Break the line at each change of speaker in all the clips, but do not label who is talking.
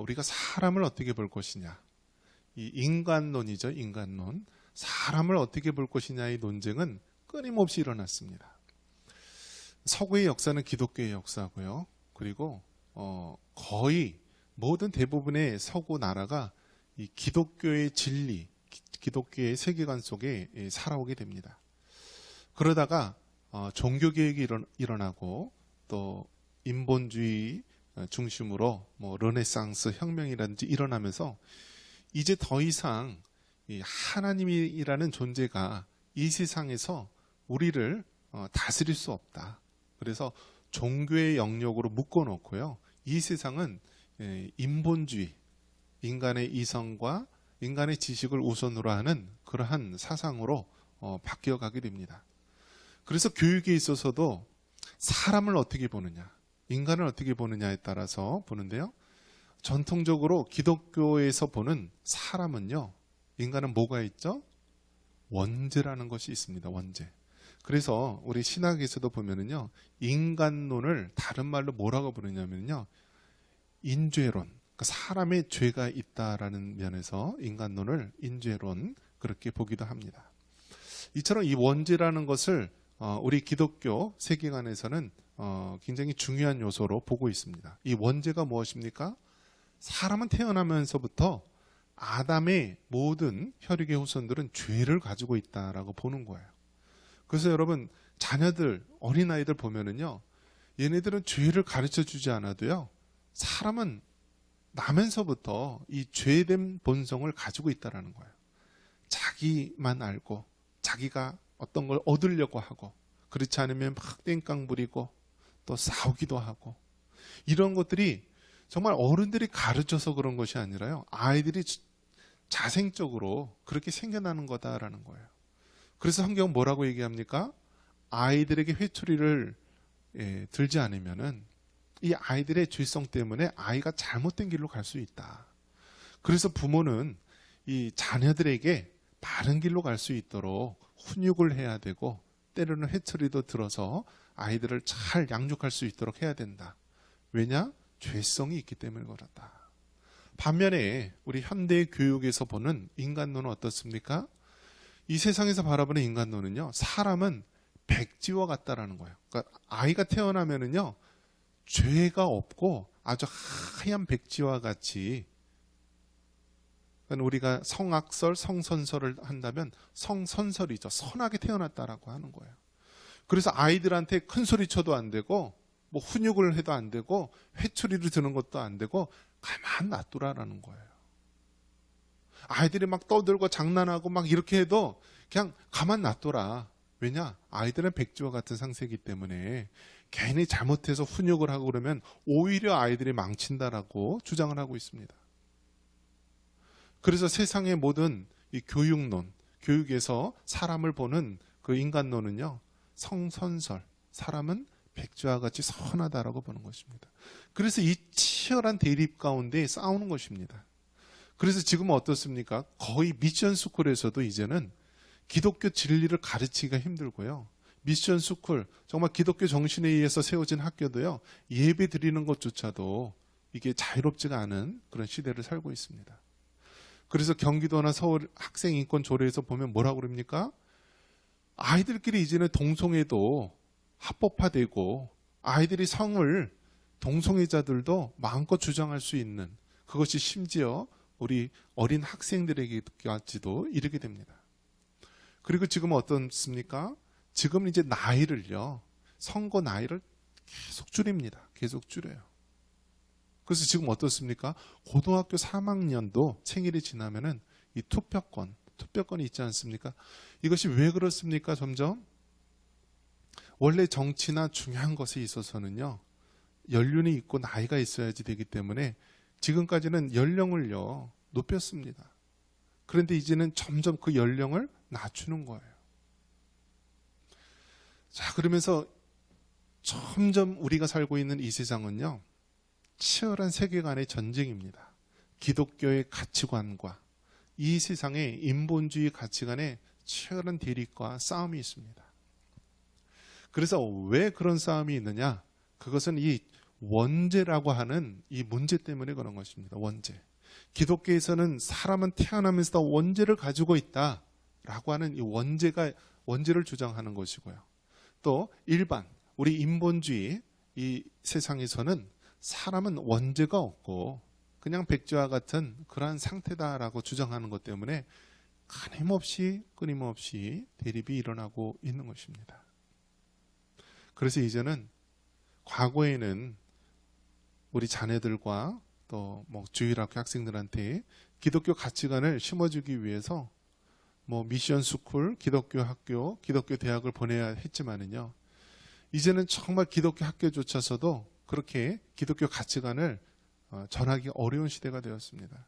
우리가 사람을 어떻게 볼 것이냐, 이 인간론이죠. 인간론. 사람을 어떻게 볼 것이냐의 논쟁은 끊임없이 일어났습니다. 서구의 역사는 기독교의 역사고요. 그리고 거의 모든 대부분의 서구 나라가 이 기독교의 진리, 기독교의 세계관 속에 살아오게 됩니다. 그러다가 종교개혁이 일어나고 또 인본주의 중심으로 뭐 르네상스 혁명이라든지 일어나면서 이제 더 이상 이 하나님이라는 존재가 이 세상에서 우리를 다스릴 수 없다. 그래서 종교의 영역으로 묶어놓고요. 이 세상은 인본주의, 인간의 이성과 인간의 지식을 우선으로 하는 그러한 사상으로 바뀌어가게 됩니다. 그래서 교육에 있어서도 사람을 어떻게 보느냐, 인간을 어떻게 보느냐에 따라서 보는데요. 전통적으로 기독교에서 보는 사람은요, 인간은 뭐가 있죠? 원죄라는 것이 있습니다. 원죄. 그래서 우리 신학에서도 보면은요, 인간론을 다른 말로 뭐라고 부르냐면요, 인죄론. 그러니까 사람의 죄가 있다라는 면에서 인간론을 인죄론 그렇게 보기도 합니다. 이처럼 이 원죄라는 것을 우리 기독교 세계관에서는 굉장히 중요한 요소로 보고 있습니다. 이 원죄가 무엇입니까? 사람은 태어나면서부터 아담의 모든 혈육의 후손들은 죄를 가지고 있다라고 보는 거예요. 그래서 여러분, 자녀들, 어린아이들 보면은요, 얘네들은 죄를 가르쳐 주지 않아도요, 사람은 나면서부터 이 죄된 본성을 가지고 있다라는 거예요. 자기만 알고 자기가 어떤 걸 얻으려고 하고, 그렇지 않으면 막 땡깡 부리고 또 싸우기도 하고, 이런 것들이 정말 어른들이 가르쳐서 그런 것이 아니라요, 아이들이 자생적으로 그렇게 생겨나는 거다라는 거예요. 그래서 성경은 뭐라고 얘기합니까? 아이들에게 회초리를 들지 않으면은 이 아이들의 죄성 때문에 아이가 잘못된 길로 갈 수 있다. 그래서 부모는 이 자녀들에게 바른 길로 갈 수 있도록 훈육을 해야 되고, 때로는 회초리도 들어서 아이들을 잘 양육할 수 있도록 해야 된다. 왜냐? 죄성이 있기 때문에 그렇다. 반면에 우리 현대 교육에서 보는 인간론은 어떻습니까? 이 세상에서 바라보는 인간론은요, 사람은 백지와 같다라는 거예요. 그러니까 아이가 태어나면은요, 죄가 없고 아주 하얀 백지와 같이, 그러니까 우리가 성악설, 성선설을 한다면 성선설이죠. 선하게 태어났다라고 하는 거예요. 그래서 아이들한테 큰 소리 쳐도 안 되고, 뭐 훈육을 해도 안 되고, 회초리를 드는 것도 안 되고, 가만 놔두라라는 거예요. 아이들이 막 떠들고 장난하고 막 이렇게 해도 그냥 가만 놔둬라. 왜냐? 아이들은 백지와 같은 상태이기 때문에 괜히 잘못해서 훈육을 하고 그러면 오히려 아이들이 망친다라고 주장을 하고 있습니다. 그래서 세상의 모든 이 교육론, 교육에서 사람을 보는 그 인간론은요, 성선설, 사람은 백지와 같이 선하다라고 보는 것입니다. 그래서 이 치열한 대립 가운데 싸우는 것입니다. 그래서 지금은 어떻습니까? 거의 미션 스쿨에서도 이제는 기독교 진리를 가르치기가 힘들고요. 미션 스쿨, 정말 기독교 정신에 의해서 세워진 학교도요, 예배 드리는 것조차도 이게 자유롭지가 않은 그런 시대를 살고 있습니다. 그래서 경기도나 서울 학생인권 조례에서 보면 뭐라고 그럽니까? 아이들끼리 이제는 동성애도 합법화되고, 아이들이 성을 동성애자들도 마음껏 주장할 수 있는, 그것이 심지어 우리 어린 학생들에게까지도 이르게 됩니다. 그리고 지금은 어떻습니까? 지금 이제 나이를요, 선거 나이를 계속 줄입니다. 계속 줄여요. 그래서 지금 어떻습니까? 고등학교 3학년도 생일이 지나면은 이 투표권이 있지 않습니까? 이것이 왜 그렇습니까? 점점 원래 정치나 중요한 것에 있어서는요, 연륜이 있고 나이가 있어야지 되기 때문에 지금까지는 연령을요, 높였습니다. 그런데 이제는 점점 그 연령을 낮추는 거예요. 자, 그러면서 점점 우리가 살고 있는 이 세상은요, 치열한 세계관의 전쟁입니다. 기독교의 가치관과 이 세상의 인본주의 가치관의 치열한 대립과 싸움이 있습니다. 그래서 왜 그런 싸움이 있느냐? 그것은 이 원죄라고 하는 이 문제 때문에 그런 것입니다. 원죄. 기독교에서는 사람은 태어나면서 원죄를 가지고 있다라고 하는 이 원죄를 주장하는 것이고요. 또 일반 우리 인본주의 이 세상에서는 사람은 원죄가 없고 그냥 백지와 같은 그러한 상태다라고 주장하는 것 때문에 끊임없이 대립이 일어나고 있는 것입니다. 그래서 이제는 과거에는 우리 자녀들과 또 주일학교 학생들한테 기독교 가치관을 심어주기 위해서 미션 스쿨, 기독교 학교, 기독교 대학을 보내야 했지만은요. 이제는 정말 기독교 학교조차서도 그렇게 기독교 가치관을 전하기 어려운 시대가 되었습니다.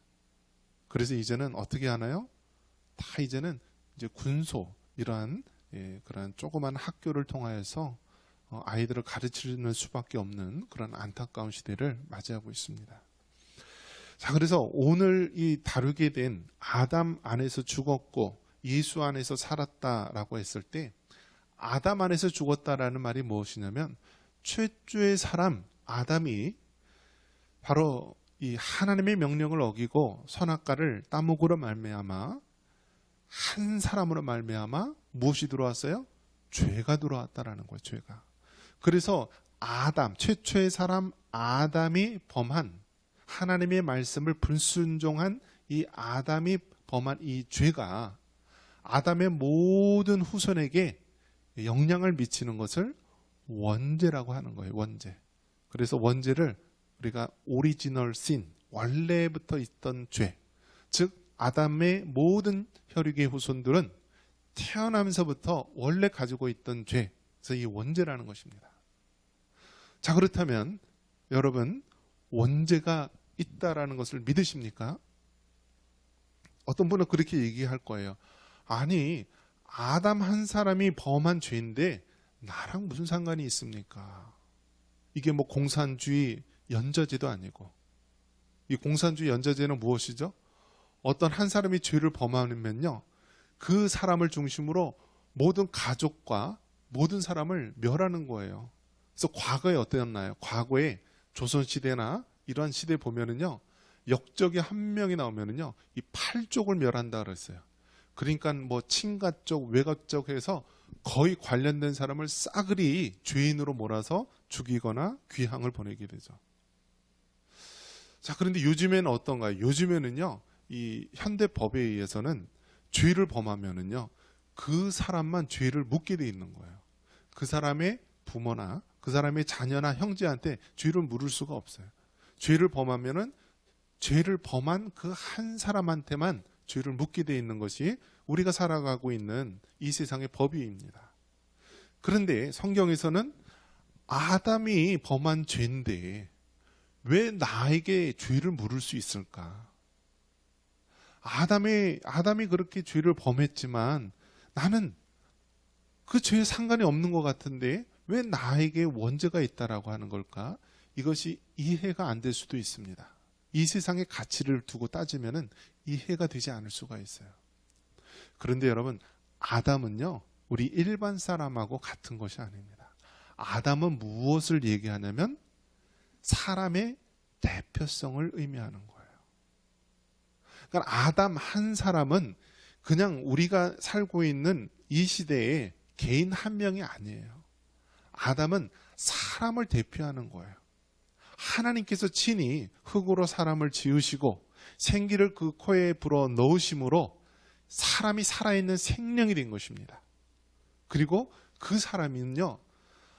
그래서 이제는 어떻게 하나요? 다 이제는 이제 군소 이러한 그러한 조그만 학교를 통하여서 아이들을 가르치는 수밖에 없는 그런 안타까운 시대를 맞이하고 있습니다. 자, 그래서 오늘 이 다루게 된 아담 안에서 죽었고 예수 안에서 살았다라고 했을 때 아담 안에서 죽었다라는 말이 무엇이냐면 최초의 사람 아담이 바로 이 하나님의 명령을 어기고 선악과를 따먹으로 말미암아 한 사람으로 말미암아 무엇이 들어왔어요? 죄가 들어왔다라는 거예요. 죄가. 그래서 아담, 최초의 사람 아담이 범한 하나님의 말씀을 불순종한 이 아담이 범한 이 죄가 아담의 모든 후손에게 영향을 미치는 것을 원죄라고 하는 거예요. 원죄. 그래서 원죄를 우리가 오리지널 신, 원래부터 있던 죄, 즉 아담의 모든 혈육의 후손들은 태어나면서부터 원래 가지고 있던 죄, 그래서 이 원죄라는 것입니다. 자, 그렇다면 여러분 원죄가 있다라는 것을 믿으십니까? 어떤 분은 그렇게 얘기할 거예요. 아니, 아담 한 사람이 범한 죄인데 나랑 무슨 상관이 있습니까? 이게 공산주의 연좌제도 아니고, 이 공산주의 연좌제는 무엇이죠? 어떤 한 사람이 죄를 범하면요, 그 사람을 중심으로 모든 가족과 모든 사람을 멸하는 거예요. 그래서 과거에 어땠나요? 과거에 조선시대나 이러한 시대 보면은요, 역적이 한 명이 나오면은요, 이 8족을 멸한다 그랬어요. 그러니까 친가 쪽, 외가 쪽 해서 거의 관련된 사람을 싸그리 죄인으로 몰아서 죽이거나 귀향을 보내게 되죠. 자, 그런데 요즘에는 어떤가요? 요즘에는요, 이 현대법에 의해서는 죄를 범하면은요, 그 사람만 죄를 묻게 돼 있는 거예요. 그 사람의 부모나 그 사람의 자녀나 형제한테 죄를 물을 수가 없어요. 죄를 범하면은 죄를 범한 그 한 사람한테만 죄를 묻게 돼 있는 것이 우리가 살아가고 있는 이 세상의 법이입니다. 그런데 성경에서는 아담이 범한 죄인데 왜 나에게 죄를 물을 수 있을까? 아담이 그렇게 죄를 범했지만 나는 그 죄에 상관이 없는 것 같은데 왜 나에게 원죄가 있다라고 하는 걸까? 이것이 이해가 안 될 수도 있습니다. 이 세상의 가치를 두고 따지면은 이해가 되지 않을 수가 있어요. 그런데 여러분, 아담은요, 우리 일반 사람하고 같은 것이 아닙니다. 아담은 무엇을 얘기하냐면 사람의 대표성을 의미하는 거예요. 그러니까 아담 한 사람은 그냥 우리가 살고 있는 이 시대에 개인 한 명이 아니에요. 아담은 사람을 대표하는 거예요. 하나님께서 친히 흙으로 사람을 지으시고 생기를 그 코에 불어 넣으심으로 사람이 살아있는 생명이 된 것입니다. 그리고 그 사람은요,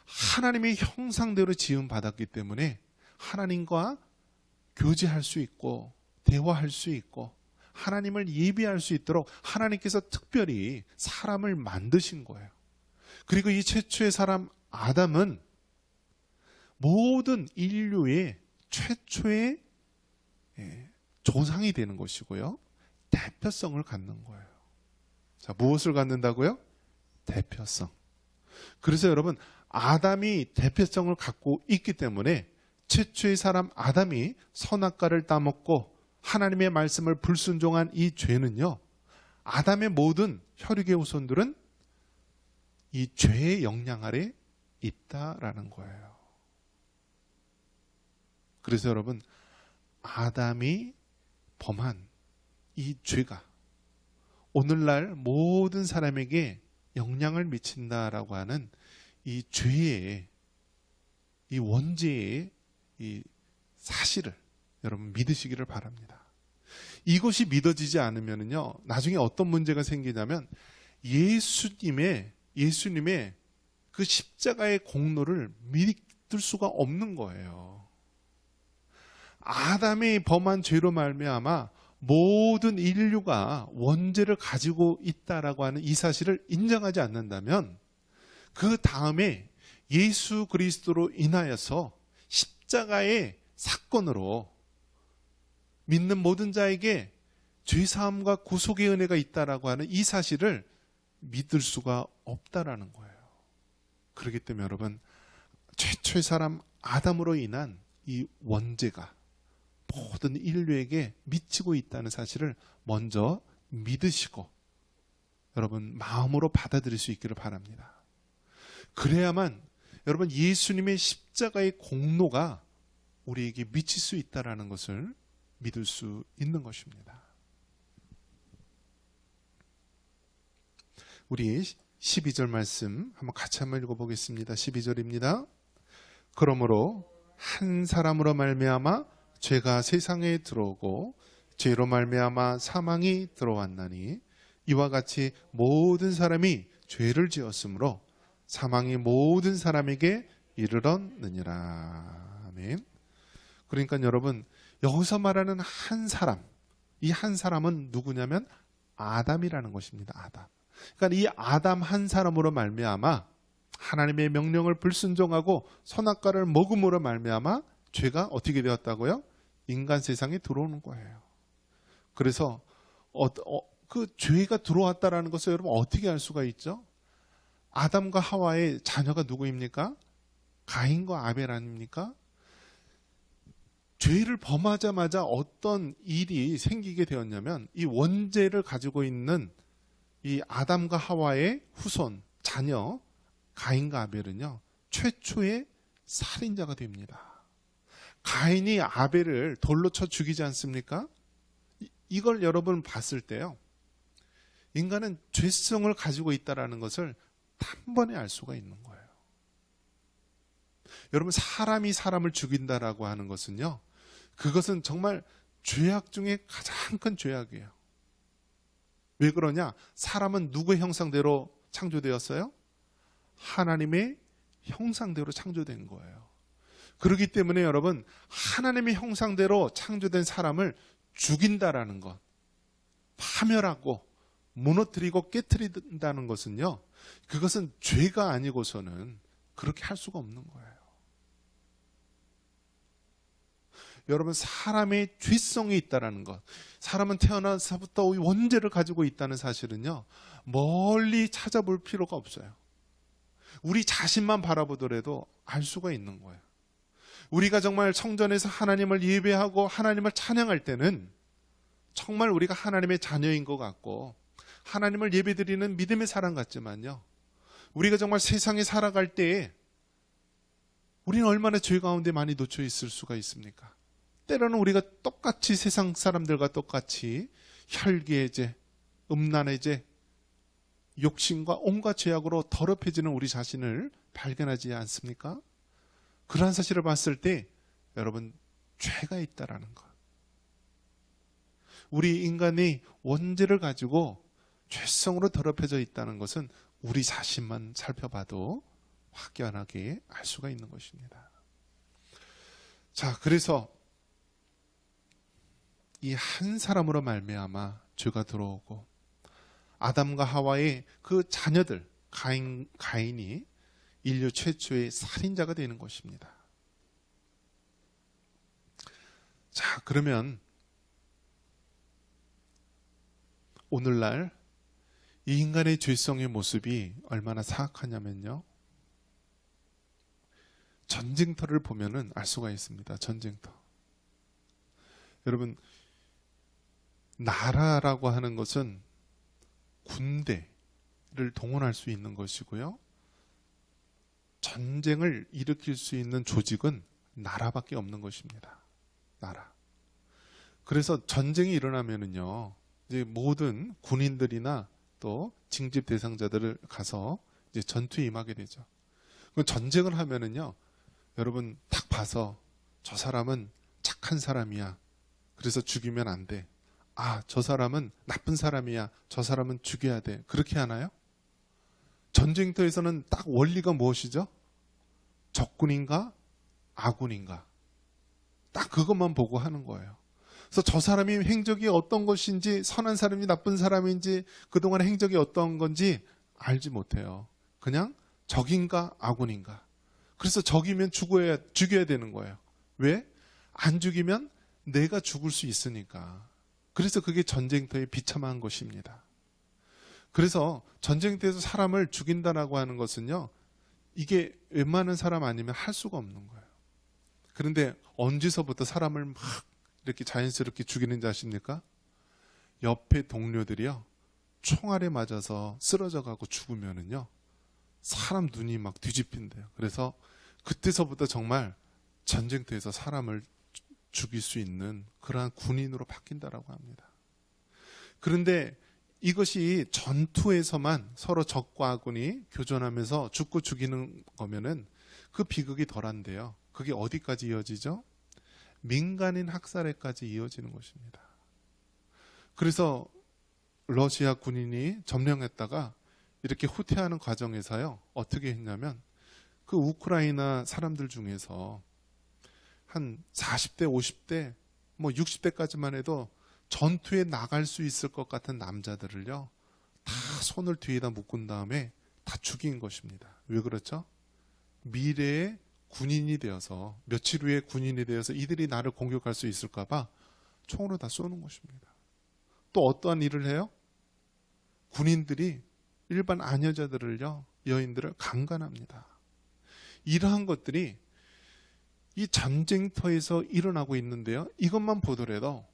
하나님의 형상대로 지음받았기 때문에 하나님과 교제할 수 있고 대화할 수 있고 하나님을 예비할 수 있도록 하나님께서 특별히 사람을 만드신 거예요. 그리고 이 최초의 사람 아담은 모든 인류의 최초의 조상이 되는 것이고요. 대표성을 갖는 거예요. 자, 무엇을 갖는다고요? 대표성. 그래서 여러분, 아담이 대표성을 갖고 있기 때문에 최초의 사람 아담이 선악과를 따먹고 하나님의 말씀을 불순종한 이 죄는요, 아담의 모든 혈육의 후손들은 이 죄의 영향 아래 있다라는 거예요. 그래서 여러분, 아담이 범한 이 죄가 오늘날 모든 사람에게 영향을 미친다라고 하는 이 죄의, 이 원죄의 이 사실을 여러분 믿으시기를 바랍니다. 이것이 믿어지지 않으면요, 나중에 어떤 문제가 생기냐면 예수님의 그 십자가의 공로를 믿을 수가 없는 거예요. 아담이 범한 죄로 말미암아 모든 인류가 원죄를 가지고 있다라고 하는 이 사실을 인정하지 않는다면 그 다음에 예수 그리스도로 인하여서 십자가의 사건으로 믿는 모든 자에게 죄사함과 구속의 은혜가 있다라고 하는 이 사실을 믿을 수가 없다라는 거예요. 그렇기 때문에 여러분, 최초의 사람 아담으로 인한 이 원죄가 모든 인류에게 미치고 있다는 사실을 먼저 믿으시고 여러분 마음으로 받아들일 수 있기를 바랍니다. 그래야만 여러분 예수님의 십자가의 공로가 우리에게 미칠 수 있다는 것을 믿을 수 있는 것입니다. 우리 12절 말씀 같이 한번 읽어보겠습니다. 12절입니다. 그러므로 한 사람으로 말미암아 죄가 세상에 들어오고 죄로 말미암아 사망이 들어왔나니 이와 같이 모든 사람이 죄를 지었으므로 사망이 모든 사람에게 이르렀느니라. 아멘. 그러니까 여러분, 여기서 말하는 한 사람, 이 한 사람은 누구냐면 아담이라는 것입니다. 아담. 그러니까 이 아담 한 사람으로 말미암아 하나님의 명령을 불순종하고 선악과를 먹음으로 말미암아 죄가 어떻게 되었다고요? 인간 세상에 들어오는 거예요. 그래서 그 죄가 들어왔다라는 것을 여러분 어떻게 알 수가 있죠? 아담과 하와의 자녀가 누구입니까? 가인과 아벨 아닙니까? 죄를 범하자마자 어떤 일이 생기게 되었냐면 이 원죄를 가지고 있는 이 아담과 하와의 후손, 자녀 가인과 아벨은요, 최초의 살인자가 됩니다. 가인이 아벨을 돌로 쳐 죽이지 않습니까? 이걸 여러분 봤을 때요, 인간은 죄성을 가지고 있다는 것을 단번에 알 수가 있는 거예요. 여러분, 사람이 사람을 죽인다라고 하는 것은요, 그것은 정말 죄악 중에 가장 큰 죄악이에요. 왜 그러냐? 사람은 누구의 형상대로 창조되었어요? 하나님의 형상대로 창조된 거예요. 그렇기 때문에 여러분, 하나님의 형상대로 창조된 사람을 죽인다라는 것, 파멸하고 무너뜨리고 깨트린다는 것은요, 그것은 죄가 아니고서는 그렇게 할 수가 없는 거예요. 여러분, 사람의 죄성이 있다는 것, 사람은 태어나서부터 원죄를 가지고 있다는 사실은요, 멀리 찾아볼 필요가 없어요. 우리 자신만 바라보더라도 알 수가 있는 거예요. 우리가 정말 성전에서 하나님을 예배하고 하나님을 찬양할 때는 정말 우리가 하나님의 자녀인 것 같고 하나님을 예배드리는 믿음의 사람 같지만요, 우리가 정말 세상에 살아갈 때에 우리는 얼마나 죄 가운데 많이 놓쳐 있을 수가 있습니까? 때로는 우리가 똑같이 세상 사람들과 똑같이 혈기의 죄, 음란의 죄, 욕심과 온갖 죄악으로 더럽혀지는 우리 자신을 발견하지 않습니까? 그러한 사실을 봤을 때 여러분, 죄가 있다라는 것, 우리 인간이 원죄를 가지고 죄성으로 더럽혀져 있다는 것은 우리 자신만 살펴봐도 확연하게 알 수가 있는 것입니다. 자, 그래서 이 한 사람으로 말미암아 죄가 들어오고 아담과 하와의 그 자녀들 가인이 인류 최초의 살인자가 되는 것입니다. 자, 그러면 오늘날 이 인간의 죄성의 모습이 얼마나 사악하냐면요, 전쟁터를 보면은 알 수가 있습니다. 전쟁터. 여러분, 나라라고 하는 것은 군대를 동원할 수 있는 것이고요, 전쟁을 일으킬 수 있는 조직은 나라밖에 없는 것입니다. 나라. 그래서 전쟁이 일어나면은요, 이제 모든 군인들이나 또 징집 대상자들을 가서 이제 전투에 임하게 되죠. 그 전쟁을 하면은요, 여러분 딱 봐서 저 사람은 착한 사람이야. 그래서 죽이면 안 돼. 아, 저 사람은 나쁜 사람이야. 저 사람은 죽여야 돼. 그렇게 하나요? 전쟁터에서는 딱 원리가 무엇이죠? 적군인가? 아군인가? 딱 그것만 보고 하는 거예요. 그래서 저 사람이 행적이 어떤 것인지, 선한 사람이 나쁜 사람인지, 그동안 행적이 어떤 건지 알지 못해요. 그냥 적인가 아군인가. 그래서 적이면 죽여야 되는 거예요. 왜? 안 죽이면 내가 죽을 수 있으니까. 그래서 그게 전쟁터의 비참한 것입니다. 그래서 전쟁터에서 사람을 죽인다라고 하는 것은요, 이게 웬만한 사람 아니면 할 수가 없는 거예요. 그런데 언제서부터 사람을 막 이렇게 자연스럽게 죽이는지 아십니까? 옆에 동료들이요, 총알에 맞아서 쓰러져 가고 죽으면은요, 사람 눈이 막 뒤집힌대요. 그래서 그때서부터 정말 전쟁터에서 사람을 죽일 수 있는 그러한 군인으로 바뀐다라고 합니다. 그런데 이것이 전투에서만 서로 적과 아군이 교전하면서 죽고 죽이는 거면은 그 비극이 덜한데요. 그게 어디까지 이어지죠? 민간인 학살에까지 이어지는 것입니다. 그래서 러시아 군인이 점령했다가 이렇게 후퇴하는 과정에서요, 어떻게 했냐면 그 우크라이나 사람들 중에서 한 40대, 50대, 뭐 60대까지만 해도 전투에 나갈 수 있을 것 같은 남자들을요, 다 손을 뒤에다 묶은 다음에 다 죽인 것입니다. 왜 그렇죠? 미래의 군인이 되어서, 며칠 후에 군인이 되어서 이들이 나를 공격할 수 있을까 봐 총으로 다 쏘는 것입니다. 또 어떠한 일을 해요? 군인들이 일반 아녀자들을요, 여인들을 강간합니다. 이러한 것들이 이 전쟁터에서 일어나고 있는데요, 이것만 보더라도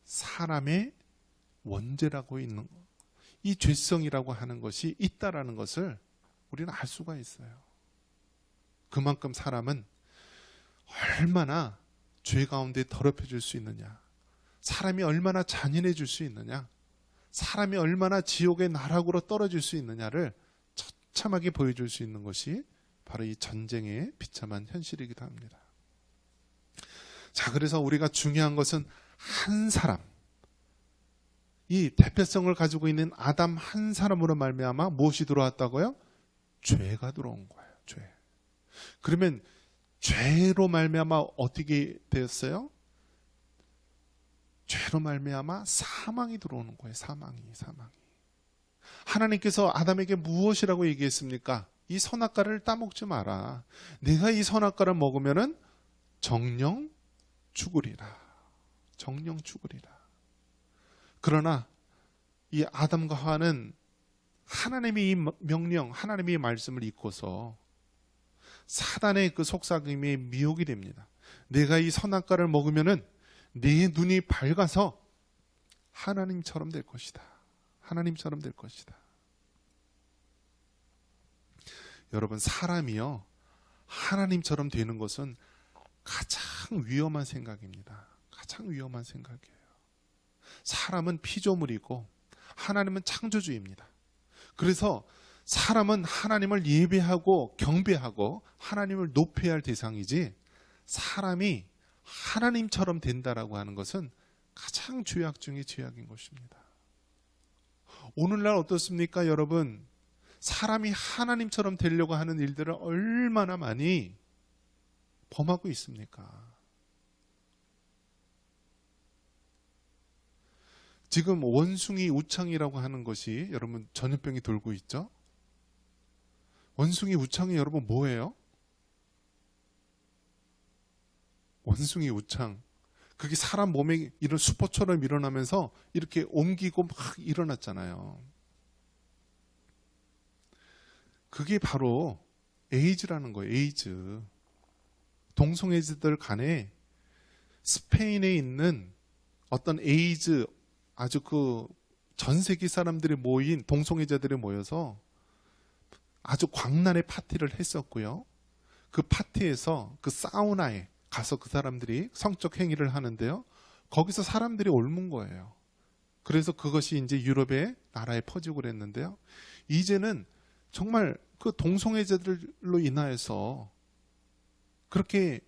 사람의 원죄라고 있는 것, 이 죄성이라고 하는 것이 있다라는 것을 우리는 알 수가 있어요. 그만큼 사람은 얼마나 죄 가운데 더럽혀질 수 있느냐, 사람이 얼마나 잔인해질 수 있느냐, 사람이 얼마나 지옥의 나락으로 떨어질 수 있느냐를 처참하게 보여줄 수 있는 것이 바로 이 전쟁의 비참한 현실이기도 합니다. 자, 그래서 우리가 중요한 것은 한 사람, 이 대표성을 가지고 있는 아담 한 사람으로 말미암아 무엇이 들어왔다고요? 죄가 들어온 거예요. 죄. 그러면 죄로 말미암아 어떻게 되었어요? 죄로 말미암아 사망이 들어오는 거예요. 사망이. 하나님께서 아담에게 무엇이라고 얘기했습니까? 이 선악과를 따먹지 마라. 내가 이 선악과를 먹으면은 정령 죽으리라. 정령 죽으리라. 그러나 이 아담과 하와는 하나님의 이 명령, 하나님의 이 말씀을 잊고서 사단의 그 속삭임에 미혹이 됩니다. 내가 이 선악과를 먹으면은 내 눈이 밝아서 하나님처럼 될 것이다. 하나님처럼 될 것이다. 여러분, 사람이요, 하나님처럼 되는 것은 가장 위험한 생각입니다. 가장 위험한 생각이에요. 사람은 피조물이고 하나님은 창조주입니다. 그래서 사람은 하나님을 예배하고 경배하고 하나님을 높여야 할 대상이지, 사람이 하나님처럼 된다라고 하는 것은 가장 죄악 중의 죄악인 것입니다. 오늘날 어떻습니까, 여러분? 사람이 하나님처럼 되려고 하는 일들을 얼마나 많이 범하고 있습니까? 지금 원숭이 우창이라고 하는 것이 여러분 전염병이 돌고 있죠? 원숭이 우창이 여러분 뭐예요? 원숭이 우창. 그게 사람 몸에 이런 수포처럼 일어나면서 이렇게 옮기고 막 일어났잖아요. 그게 바로 에이즈라는 거예요. 에이즈. 동성애자들 간에 스페인에 있는 어떤 에이즈, 아주 그 전 세계 사람들이 모인 동성애자들이 모여서 아주 광란의 파티를 했었고요. 그 파티에서 그 사우나에 가서 그 사람들이 성적 행위를 하는데요. 거기서 사람들이 옮은 거예요. 그래서 그것이 이제 유럽의 나라에 퍼지고 그랬는데요. 이제는 정말 그 동성애자들로 인하여서 그렇게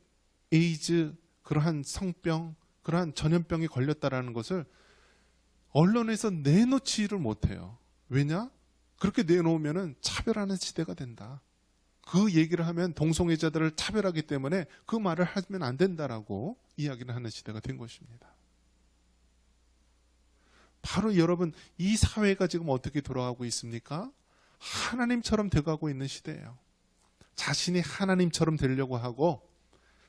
에이즈, 그러한 성병, 그러한 전염병이 걸렸다라는 것을 언론에서 내놓지를 못해요. 왜냐? 그렇게 내놓으면 차별하는 시대가 된다. 그 얘기를 하면 동성애자들을 차별하기 때문에 그 말을 하면 안 된다라고 이야기를 하는 시대가 된 것입니다. 바로 여러분, 이 사회가 지금 어떻게 돌아가고 있습니까? 하나님처럼 돼가고 있는 시대예요. 자신이 하나님처럼 되려고 하고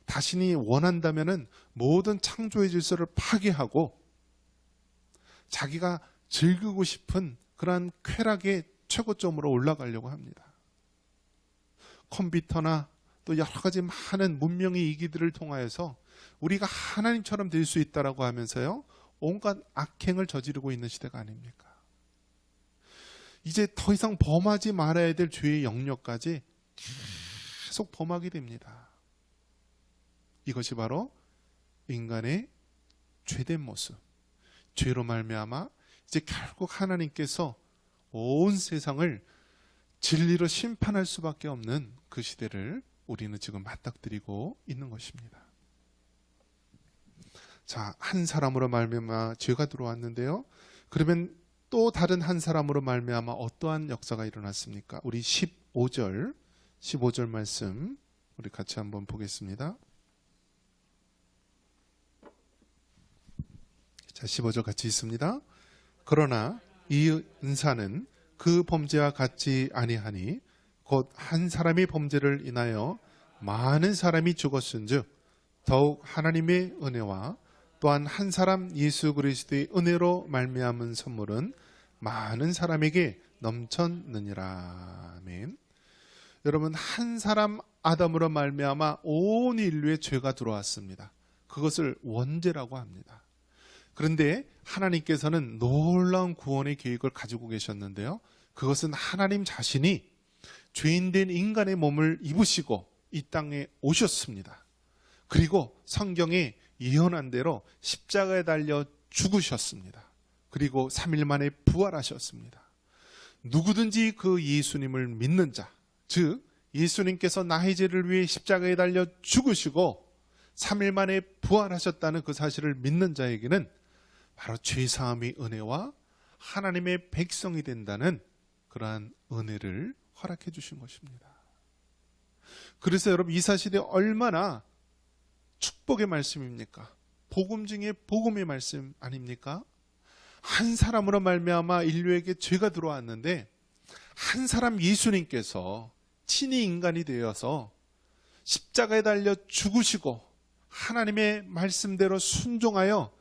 자신이 원한다면은 모든 창조의 질서를 파괴하고 자기가 즐기고 싶은 그러한 쾌락의 최고점으로 올라가려고 합니다. 컴퓨터나 또 여러 가지 많은 문명의 이기들을 통하여서 우리가 하나님처럼 될 수 있다라고 하면서요, 온갖 악행을 저지르고 있는 시대가 아닙니까? 이제 더 이상 범하지 말아야 될 죄의 영역까지 계속 범하게 됩니다. 이것이 바로 인간의 죄된 모습. 죄로 말미암아 이제 결국 하나님께서 온 세상을 진리로 심판할 수밖에 없는 그 시대를 우리는 지금 맞닥뜨리고 있는 것입니다. 자, 한 사람으로 말미암아 죄가 들어왔는데요. 그러면 또 다른 한 사람으로 말미암아 어떠한 역사가 일어났습니까? 우리 15절 말씀 우리 같이 한번 보겠습니다. 자, 15절 같이 있습니다. 그러나 이 은사는 그 범죄와 같지 아니하니 곧 한 사람이 범죄를 인하여 많은 사람이 죽었은즉 더욱 하나님의 은혜와 또한 한 사람 예수 그리스도의 은혜로 말미암은 선물은 많은 사람에게 넘쳤느니라. 아멘. 여러분, 한 사람 아담으로 말미암아 온 인류의 죄가 들어왔습니다. 그것을 원죄라고 합니다. 그런데 하나님께서는 놀라운 구원의 계획을 가지고 계셨는데요. 그것은 하나님 자신이 죄인된 인간의 몸을 입으시고 이 땅에 오셨습니다. 그리고 성경에 예언한 대로 십자가에 달려 죽으셨습니다. 그리고 3일 만에 부활하셨습니다. 누구든지 그 예수님을 믿는 자, 즉 예수님께서 나의 죄를 위해 십자가에 달려 죽으시고 3일 만에 부활하셨다는 그 사실을 믿는 자에게는 바로 죄사함의 은혜와 하나님의 백성이 된다는 그러한 은혜를 허락해 주신 것입니다. 그래서 여러분, 이 사실이 얼마나 축복의 말씀입니까? 복음 중에 복음의 말씀 아닙니까? 한 사람으로 말미암아 인류에게 죄가 들어왔는데 한 사람 예수님께서 친히 인간이 되어서 십자가에 달려 죽으시고 하나님의 말씀대로 순종하여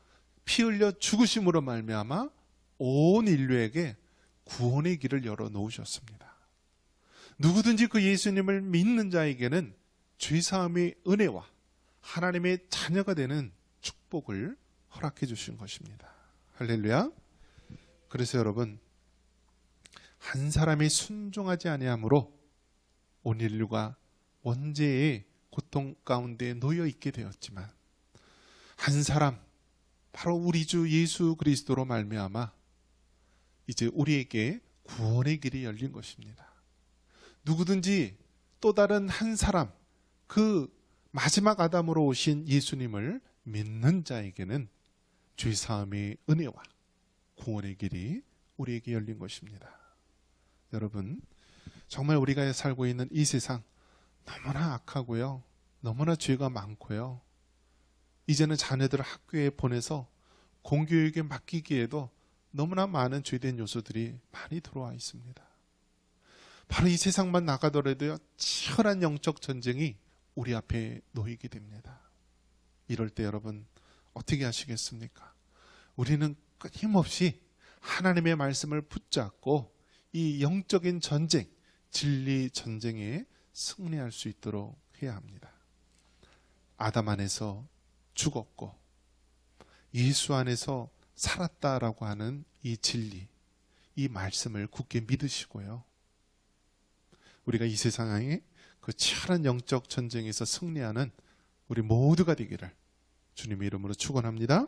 피 흘려 죽으심으로 말미암아 온 인류에게 구원의 길을 열어 놓으셨습니다. 누구든지 그 예수님을 믿는 자에게는 죄사함의 은혜와 하나님의 자녀가 되는 축복을 허락해 주신 것입니다. 할렐루야. 그래서 여러분, 한 사람이 순종하지 아니함으로 온 인류가 원죄의 고통 가운데 놓여 있게 되었지만 한 사람, 바로 우리 주 예수 그리스도로 말미암아 이제 우리에게 구원의 길이 열린 것입니다. 누구든지 또 다른 한 사람, 그 마지막 아담으로 오신 예수님을 믿는 자에게는 죄사함의 은혜와 구원의 길이 우리에게 열린 것입니다. 여러분, 정말 우리가 살고 있는 이 세상 너무나 악하고요, 너무나 죄가 많고요, 이제는 자녀들을 학교에 보내서 공교육에 맡기기에도 너무나 많은 죄된 요소들이 많이 들어와 있습니다. 바로 이 세상만 나가더라도요, 치열한 영적 전쟁이 우리 앞에 놓이게 됩니다. 이럴 때 여러분 어떻게 하시겠습니까? 우리는 끊임없이 하나님의 말씀을 붙잡고 이 영적인 전쟁, 진리 전쟁에 승리할 수 있도록 해야 합니다. 아담 안에서 죽었고 예수 안에서 살았다라고 하는 이 진리, 이 말씀을 굳게 믿으시고요, 우리가 이 세상에 그 치열한 영적 전쟁에서 승리하는 우리 모두가 되기를 주님의 이름으로 축원합니다.